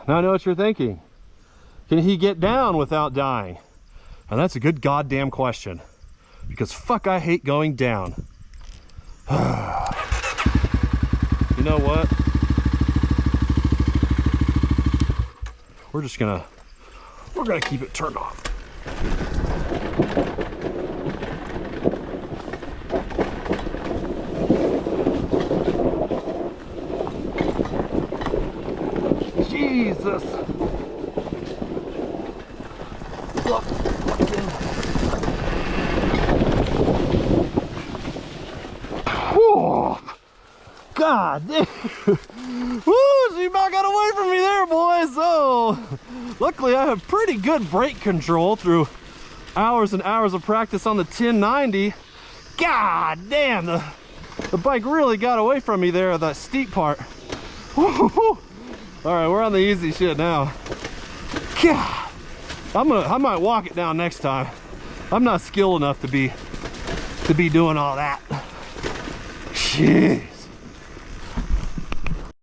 Now I know what you're thinking. Can he get down without dying? And that's a good goddamn question. Because fuck, I hate going down. You know what? We're gonna keep it turned off. Jesus. Look. Whoa. God damn. Woo, she about got away from me there, boys. So, luckily I have pretty good brake control through hours and hours of practice on the 1090. God damn, the bike really got away from me there at that steep part. Woo. All right, we're on the easy shit now. God, I might walk it down next time. I'm not skilled enough to be doing all that. Jeez.